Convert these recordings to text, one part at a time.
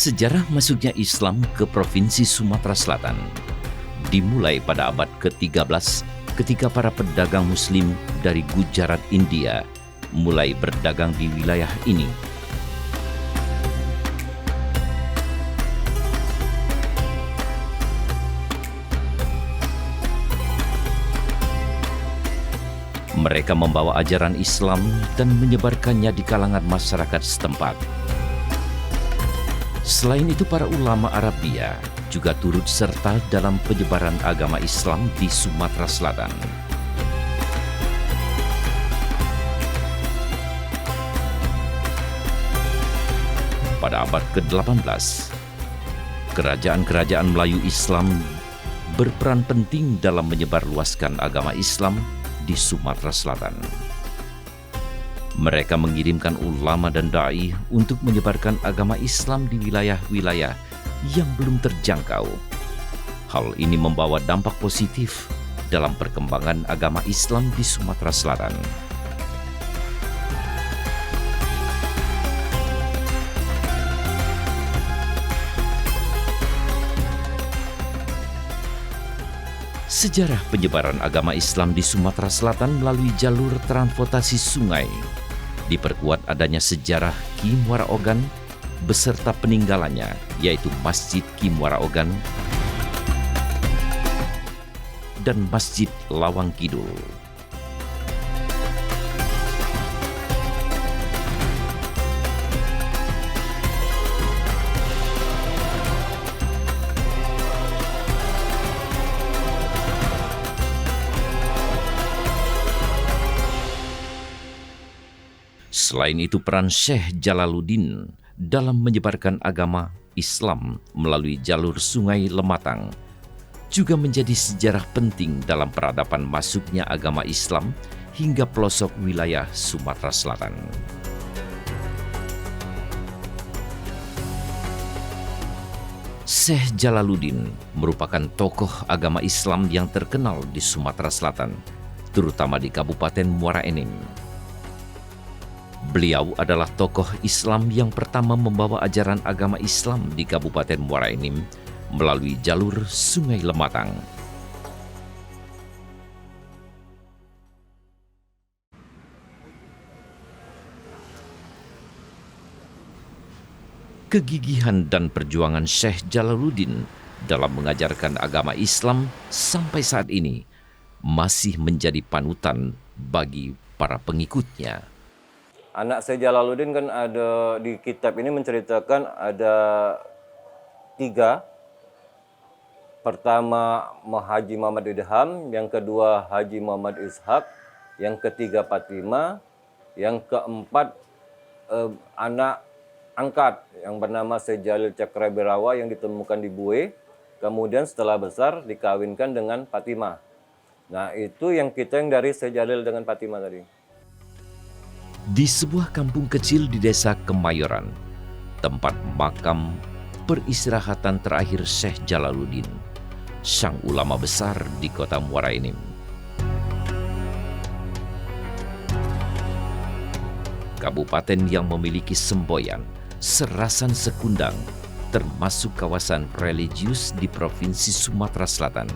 Sejarah masuknya Islam ke Provinsi Sumatera Selatan dimulai pada abad ke-13 ketika para pedagang Muslim dari Gujarat, India mulai berdagang di wilayah ini. Mereka membawa ajaran Islam dan menyebarkannya di kalangan masyarakat setempat. Selain itu, para ulama Arabia juga turut serta dalam penyebaran agama Islam di Sumatera Selatan. Pada abad ke-18, kerajaan-kerajaan Melayu Islam berperan penting dalam menyebarluaskan agama Islam di Sumatera Selatan. Mereka mengirimkan ulama dan dai untuk menyebarkan agama Islam di wilayah-wilayah yang belum terjangkau. Hal ini membawa dampak positif dalam perkembangan agama Islam di Sumatera Selatan. Sejarah penyebaran agama Islam di Sumatera Selatan melalui jalur transportasi sungai diperkuat adanya sejarah Ki Muara Ogan beserta peninggalannya, yaitu Masjid Ki Muara Ogan dan Masjid Lawang Kidul. Selain itu, peran Syekh Jalaluddin dalam menyebarkan agama Islam melalui jalur Sungai Lematang juga menjadi sejarah penting dalam peradaban masuknya agama Islam hingga pelosok wilayah Sumatera Selatan. Syekh Jalaluddin merupakan tokoh agama Islam yang terkenal di Sumatera Selatan, terutama di Kabupaten Muara Enim. Beliau adalah tokoh Islam yang pertama membawa ajaran agama Islam di Kabupaten Muara Enim melalui jalur Sungai Lematang. Kegigihan dan perjuangan Syekh Jalaluddin dalam mengajarkan agama Islam sampai saat ini masih menjadi panutan bagi para pengikutnya. Anak saya Jalaluddin kan ada di kitab ini menceritakan ada 3. Pertama Haji Muhammad Idham, yang kedua Haji Muhammad Ishak, yang ketiga Fatimah, yang keempat anak angkat yang bernama Syekh Jalil Cakrabirawa yang ditemukan di Bue. Kemudian setelah besar dikawinkan dengan Fatimah. Nah, itu yang dari Syekh Jalil dengan Fatimah tadi. Di sebuah kampung kecil di desa Kemayoran, tempat makam peristirahatan terakhir Syekh Jalaluddin, sang ulama besar di kota Muara Enim. Kabupaten yang memiliki semboyan, serasan sekundang, termasuk kawasan religius di Provinsi Sumatera Selatan.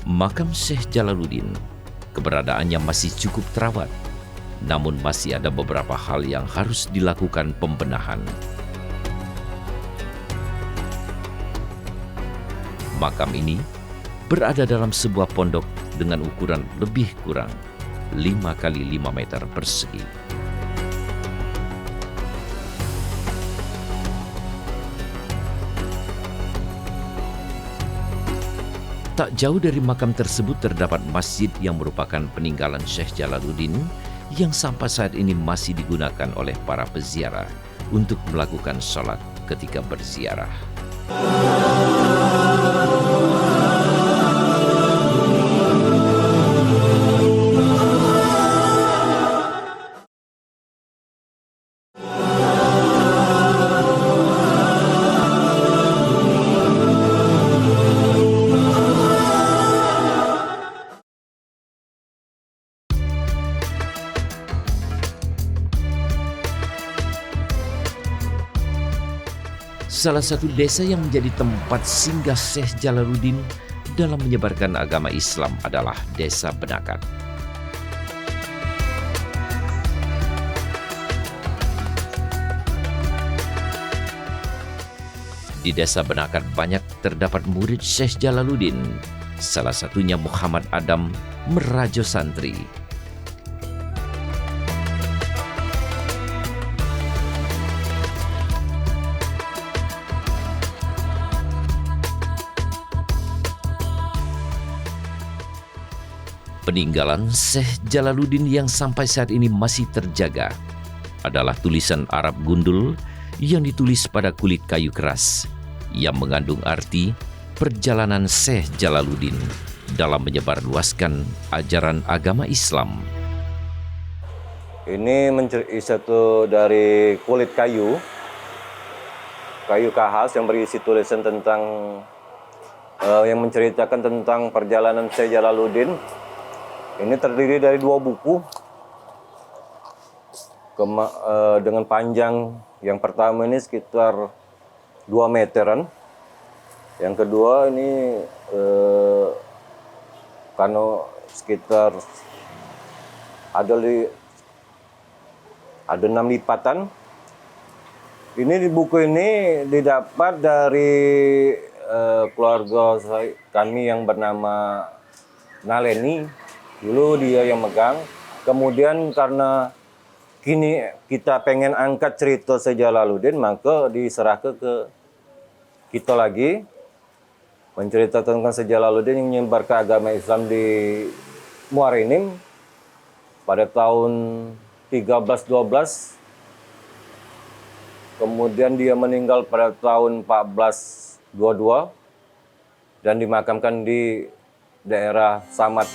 Makam Syekh Jalaluddin, keberadaannya masih cukup terawat, namun masih ada beberapa hal yang harus dilakukan pembenahan. Makam ini berada dalam sebuah pondok dengan ukuran lebih kurang 5 kali 5 meter persegi. Tak jauh dari makam tersebut terdapat masjid yang merupakan peninggalan Syekh Jalaluddin yang sampai saat ini masih digunakan oleh para peziarah untuk melakukan sholat ketika berziarah. Salah satu desa yang menjadi tempat singgah Syekh Jalaluddin dalam menyebarkan agama Islam adalah Desa Benakat. Di Desa Benakat banyak terdapat murid Syekh Jalaluddin, salah satunya Muhammad Adam, merajo santri. Peninggalan Syekh Jalaluddin yang sampai saat ini masih terjaga adalah tulisan Arab gundul yang ditulis pada kulit kayu keras yang mengandung arti perjalanan Syekh Jalaluddin dalam menyebarluaskan ajaran agama Islam. Ini satu dari kulit kayu khas yang berisi tulisan tentang yang menceritakan tentang perjalanan Syekh Jalaluddin. Ini terdiri dari 2 buku dengan panjang. Yang pertama ini sekitar 2 meteran. Yang kedua ini sekitar ada 6 lipatan. Ini di buku ini didapat dari keluarga kami yang bernama Naleni. Dulu dia yang megang. Kemudian karena kini kita pengen angkat cerita Syekh Jalaluddin, maka diserahkan ke kita lagi menceritakan Syekh Jalaluddin yang menyebarkan agama Islam di Muarinim pada tahun 1312. Kemudian dia meninggal pada tahun 1422 dan dimakamkan di daerah Samat.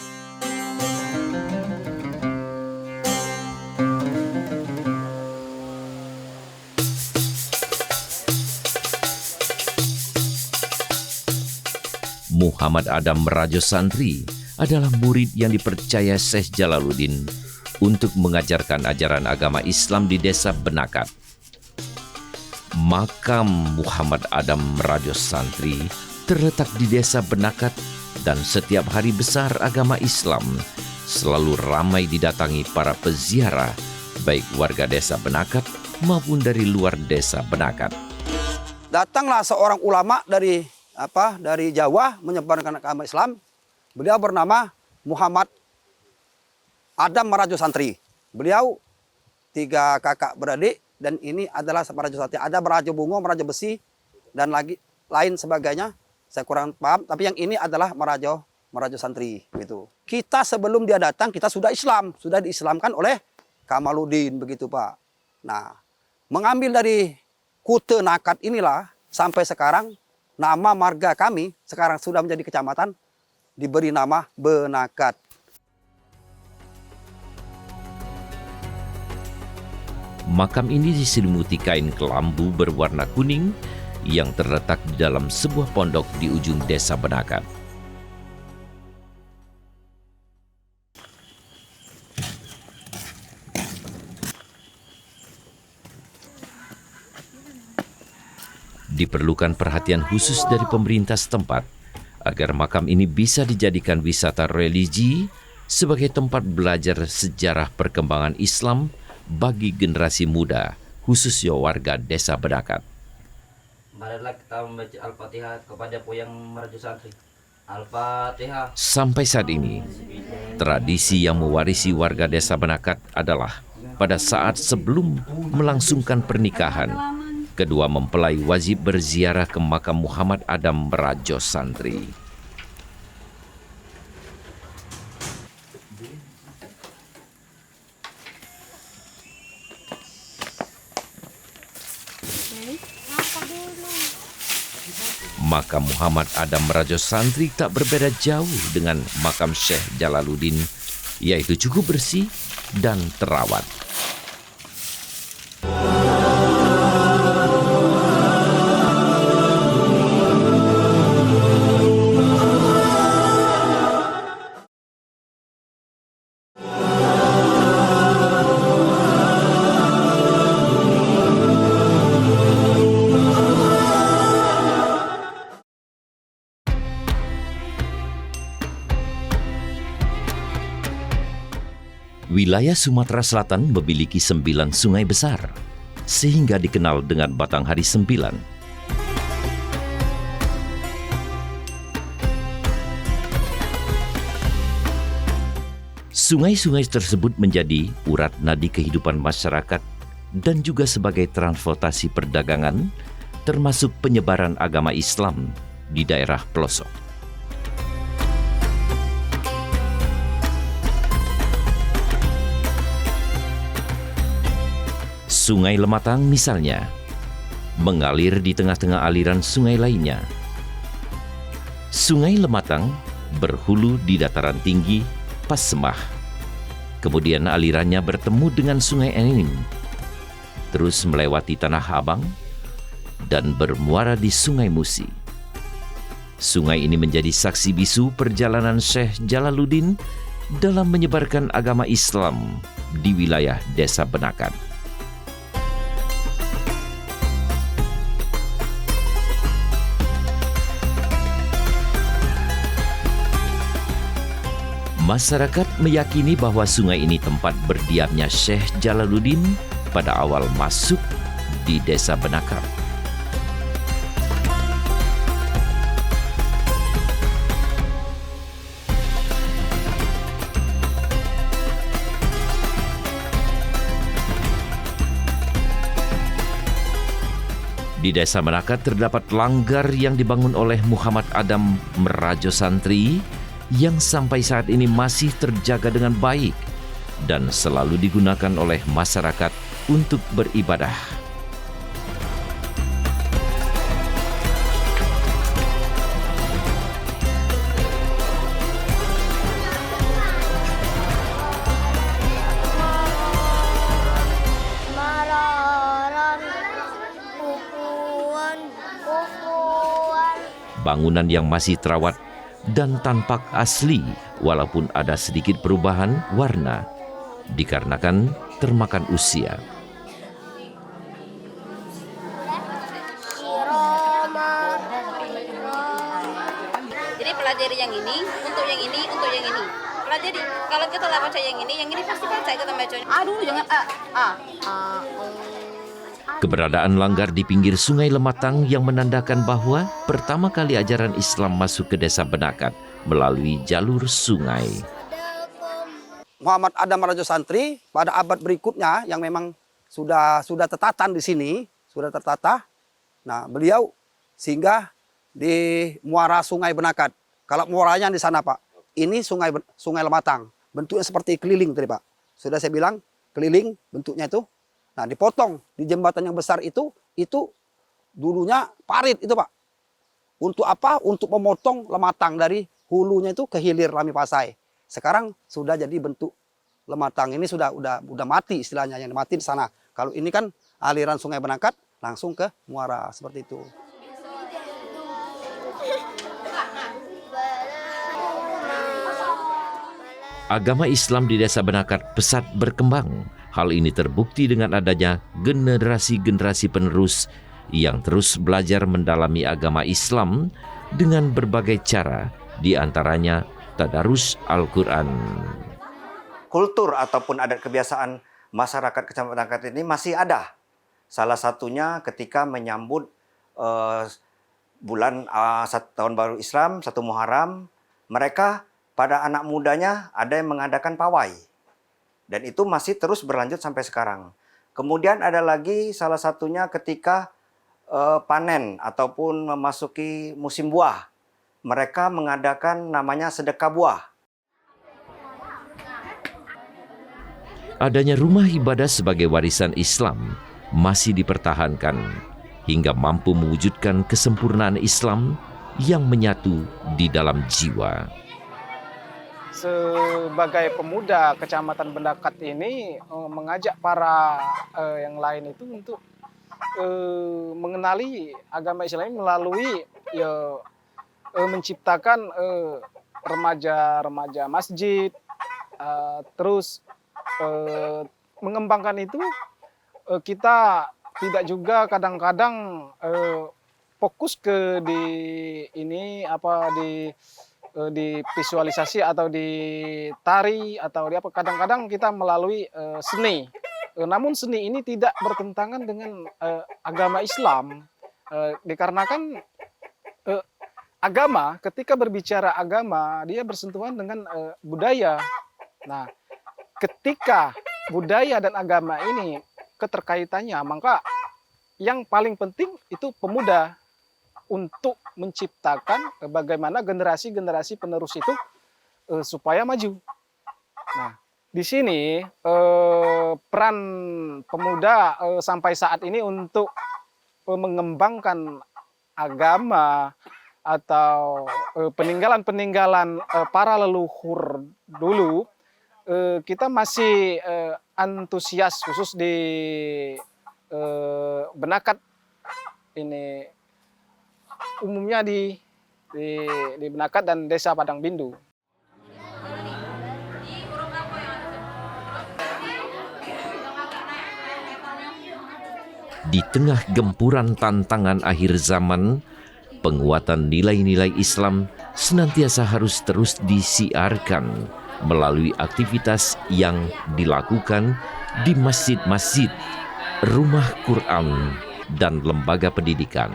Muhammad Adam merajo santri adalah murid yang dipercaya Syekh Jalaluddin untuk mengajarkan ajaran agama Islam di Desa Benakat. Makam Muhammad Adam merajo santri terletak di Desa Benakat dan setiap hari besar agama Islam selalu ramai didatangi para peziarah, baik warga Desa Benakat maupun dari luar Desa Benakat. Datanglah seorang ulama dari Jawa menyebarkan agama Islam. Beliau bernama Muhammad Adam merajo santri. Beliau 3 kakak beradik dan ini adalah merajo santri. Ada merajo bungo, merajo besi dan lagi lain sebagainya. Saya kurang paham, tapi yang ini adalah merajo santri gitu. Kita sebelum dia datang kita sudah Islam, sudah diislamkan oleh Kamaluddin begitu, Pak. Nah, mengambil dari Kute Nakat inilah sampai sekarang nama marga kami sekarang sudah menjadi kecamatan, diberi nama Benakat. Makam ini diselimuti kain kelambu berwarna kuning yang terletak di dalam sebuah pondok di ujung Desa Benakat. Diperlukan perhatian khusus dari pemerintah setempat agar makam ini bisa dijadikan wisata religi sebagai tempat belajar sejarah perkembangan Islam bagi generasi muda, khususnya warga Desa Benakat. Marilah kita membaca Al-Fatihah kepada Puyang Merajo Santri. Al-Fatihah. Sampai saat ini, tradisi yang mewarisi warga Desa Benakat adalah pada saat sebelum melangsungkan pernikahan, kedua mempelai wajib berziarah ke makam Muhammad Adam merajo santri. Makam Muhammad Adam merajo santri tak berbeda jauh dengan makam Syekh Jalaluddin, yaitu cukup bersih dan terawat. Wilayah Sumatera Selatan memiliki 9 sungai besar, sehingga dikenal dengan Batanghari 9. Sungai-sungai tersebut menjadi urat nadi kehidupan masyarakat dan juga sebagai transportasi perdagangan, termasuk penyebaran agama Islam di daerah pelosok. Sungai Lematang misalnya, mengalir di tengah-tengah aliran sungai lainnya. Sungai Lematang berhulu di dataran tinggi Pasemah. Kemudian alirannya bertemu dengan Sungai Enim, terus melewati Tanah Abang, dan bermuara di Sungai Musi. Sungai ini menjadi saksi bisu perjalanan Syekh Jalaluddin dalam menyebarkan agama Islam di wilayah Desa Benakat. Masyarakat meyakini bahwa sungai ini tempat berdiamnya Syekh Jalaluddin pada awal masuk di Desa Benakat. Di Desa Benakat terdapat langgar yang dibangun oleh Muhammad Adam Merajo Santri yang sampai saat ini masih terjaga dengan baik dan selalu digunakan oleh masyarakat untuk beribadah. Bangunan yang masih terawat dan tampak asli walaupun ada sedikit perubahan warna dikarenakan termakan usia. Jadi pelajari yang ini, untuk yang ini, untuk yang ini. Pelajari, kalau kita lah baca yang ini pasti baca kita bacanya. Aduh, jangan Keberadaan langgar di pinggir Sungai Lematang yang menandakan bahwa pertama kali ajaran Islam masuk ke Desa Benakat melalui jalur sungai. Muhammad Adam Merajo Santri pada abad berikutnya yang memang sudah tertata di sini, sudah tertata. Nah, beliau singgah di muara Sungai Benakat. Kalau muaranya di sana, Pak. Ini Sungai Lematang. Bentuknya seperti keliling tadi, Pak. Sudah saya bilang, keliling bentuknya itu. Nah, dipotong di jembatan yang besar itu dulunya parit itu, Pak. Untuk apa? Untuk memotong Lematang dari hulunya itu ke hilir Lami Pasai. Sekarang sudah jadi bentuk Lematang. Ini sudah mati istilahnya, yang mati di sana. Kalau ini kan aliran Sungai Benakat langsung ke muara seperti itu. Agama Islam di Desa Benakat pesat berkembang. Hal ini terbukti dengan adanya generasi-generasi penerus yang terus belajar mendalami agama Islam dengan berbagai cara, di antaranya tadarus Al-Quran. Kultur ataupun adat kebiasaan masyarakat Kecamatan Benakat ini masih ada. Salah satunya ketika menyambut bulan tahun baru Islam, 1 Muharram, mereka pada anak mudanya ada yang mengadakan pawai. Dan itu masih terus berlanjut sampai sekarang. Kemudian ada lagi salah satunya ketika panen ataupun memasuki musim buah. Mereka mengadakan namanya sedekah buah. Adanya rumah ibadah sebagai warisan Islam masih dipertahankan hingga mampu mewujudkan kesempurnaan Islam yang menyatu di dalam jiwa. Sebagai pemuda Kecamatan Benakat ini mengajak para yang lain itu untuk mengenali agama Islam melalui menciptakan remaja-remaja masjid, terus mengembangkan itu. Kita tidak juga kadang-kadang fokus ke di divisualisasi atau ditari atau di apa, kadang-kadang kita melalui seni. Namun seni ini tidak bertentangan dengan agama Islam, dikarenakan agama, ketika berbicara agama, dia bersentuhan dengan budaya. Nah, ketika budaya dan agama ini keterkaitannya, maka yang paling penting itu pemuda untuk menciptakan bagaimana generasi-generasi penerus itu supaya maju. Nah, di sini peran pemuda sampai saat ini untuk mengembangkan agama atau peninggalan-peninggalan para leluhur dulu, kita masih antusias khusus di Benakat ini, umumnya di Benakat dan Desa Padang Bindu. Di tengah gempuran tantangan akhir zaman, penguatan nilai-nilai Islam senantiasa harus terus disiarkan melalui aktivitas yang dilakukan di masjid-masjid, rumah Quran, dan lembaga pendidikan.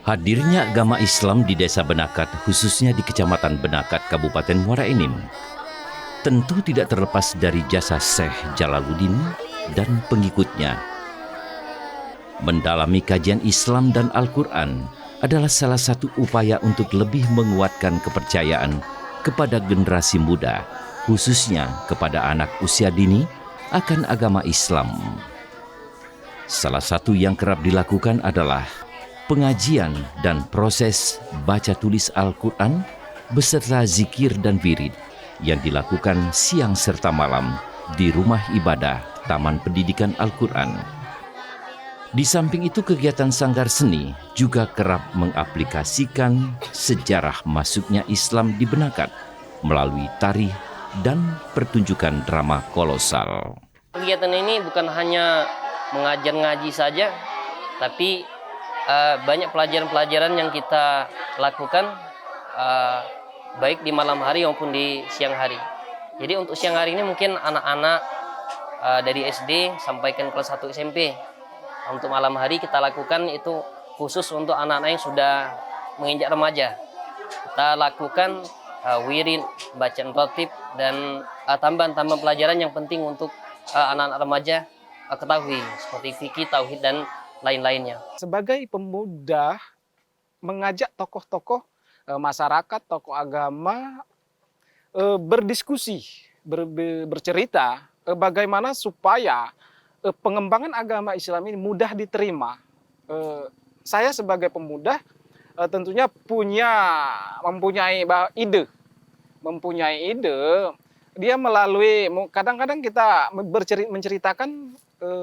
Hadirnya agama Islam di Desa Benakat, khususnya di Kecamatan Benakat, Kabupaten Muara Enim, tentu tidak terlepas dari jasa Syekh Jalaluddin dan pengikutnya. Mendalami kajian Islam dan Al-Quran adalah salah satu upaya untuk lebih menguatkan kepercayaan kepada generasi muda, khususnya kepada anak usia dini, akan agama Islam. Salah satu yang kerap dilakukan adalah pengajian dan proses baca tulis Al-Quran beserta zikir dan wirid yang dilakukan siang serta malam di rumah ibadah Taman Pendidikan Al-Quran. Di samping itu, kegiatan sanggar seni juga kerap mengaplikasikan sejarah masuknya Islam di Benakat melalui tari dan pertunjukan drama kolosal. Kegiatan ini bukan hanya mengajar ngaji saja, tapi banyak pelajaran-pelajaran yang kita lakukan baik di malam hari maupun di siang hari. Jadi untuk siang hari ini mungkin anak-anak dari SD sampai ke kelas 1 SMP. Untuk malam hari kita lakukan itu khusus untuk anak-anak yang sudah menginjak remaja. Kita lakukan wirid, bacaan rotib, dan tambahan-tambahan pelajaran yang penting untuk anak-anak remaja ketahui, seperti fikih, tauhid, dan lain-lainnya. Sebagai pemuda, mengajak tokoh-tokoh masyarakat, tokoh agama berdiskusi, bercerita bagaimana supaya pengembangan agama Islam ini mudah diterima. Saya sebagai pemuda tentunya mempunyai ide. Dia melalui, kadang-kadang kita menceritakan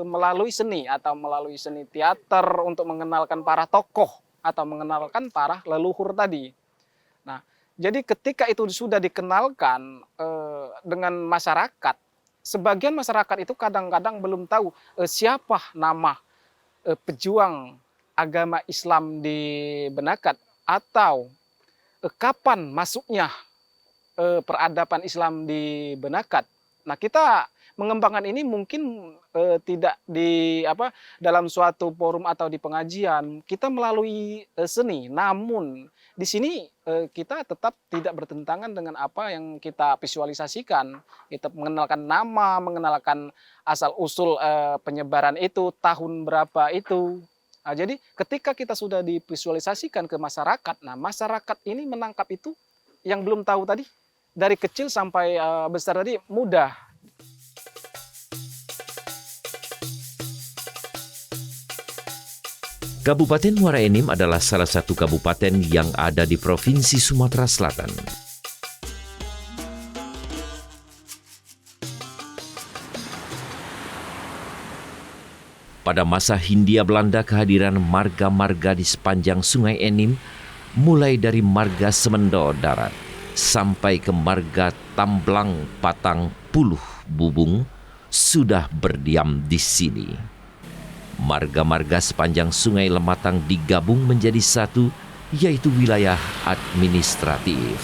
melalui seni atau melalui seni teater untuk mengenalkan para tokoh atau mengenalkan para leluhur tadi. Nah, jadi ketika itu sudah dikenalkan dengan masyarakat, sebagian masyarakat itu kadang-kadang belum tahu siapa nama pejuang agama Islam di Benakat atau kapan masuknya peradaban Islam di Benakat. Nah, kita mengembangkan ini mungkin tidak dalam suatu forum atau di pengajian, kita melalui seni. Namun di sini kita tetap tidak bertentangan dengan apa yang kita visualisasikan. Kita mengenalkan nama, mengenalkan asal usul penyebaran itu, tahun berapa itu. Nah, jadi ketika kita sudah divisualisasikan ke masyarakat, nah masyarakat ini menangkap itu yang belum tahu tadi, dari kecil sampai besar tadi mudah. Kabupaten Muara Enim adalah salah satu kabupaten yang ada di Provinsi Sumatera Selatan. Pada masa Hindia Belanda, kehadiran marga-marga di sepanjang Sungai Enim, mulai dari marga Semendo Darat sampai ke marga Tamblang Patang Puluh Bubung, sudah berdiam di sini. Marga-marga sepanjang Sungai Lematang digabung menjadi satu, yaitu wilayah administratif.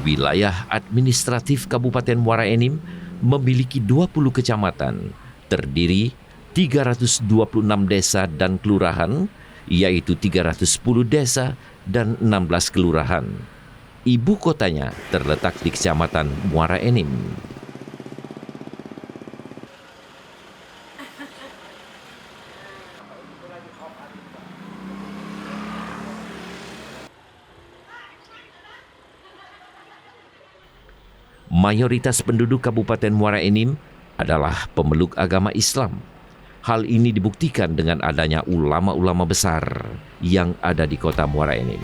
Wilayah administratif Kabupaten Muara Enim memiliki 20 kecamatan, terdiri 326 desa dan kelurahan, yaitu 310 desa dan 16 kelurahan. Ibu kotanya terletak di Kecamatan Muara Enim. Mayoritas penduduk Kabupaten Muara Enim adalah pemeluk agama Islam. Hal ini dibuktikan dengan adanya ulama-ulama besar yang ada di kota Muara Enim.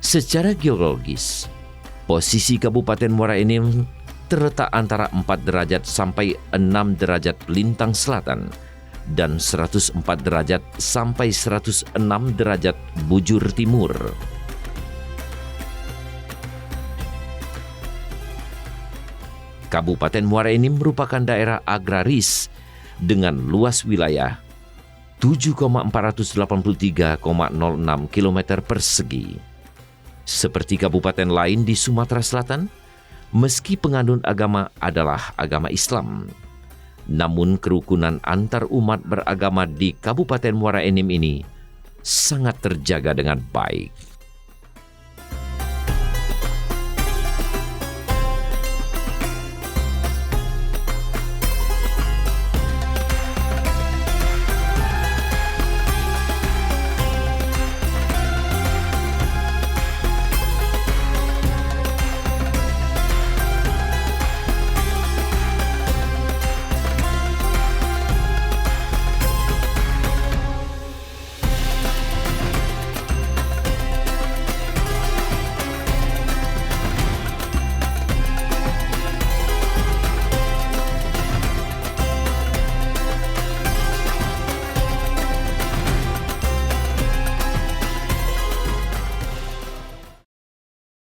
Secara geologis, posisi Kabupaten Muara Enim terletak antara 4 derajat sampai 6 derajat lintang selatan dan 104 derajat sampai 106 derajat bujur timur. Kabupaten Muara Enim merupakan daerah agraris dengan luas wilayah 7,483,06 km persegi. Seperti kabupaten lain di Sumatera Selatan, meski penganut agama adalah agama Islam, namun kerukunan antar umat beragama di Kabupaten Muara Enim ini sangat terjaga dengan baik.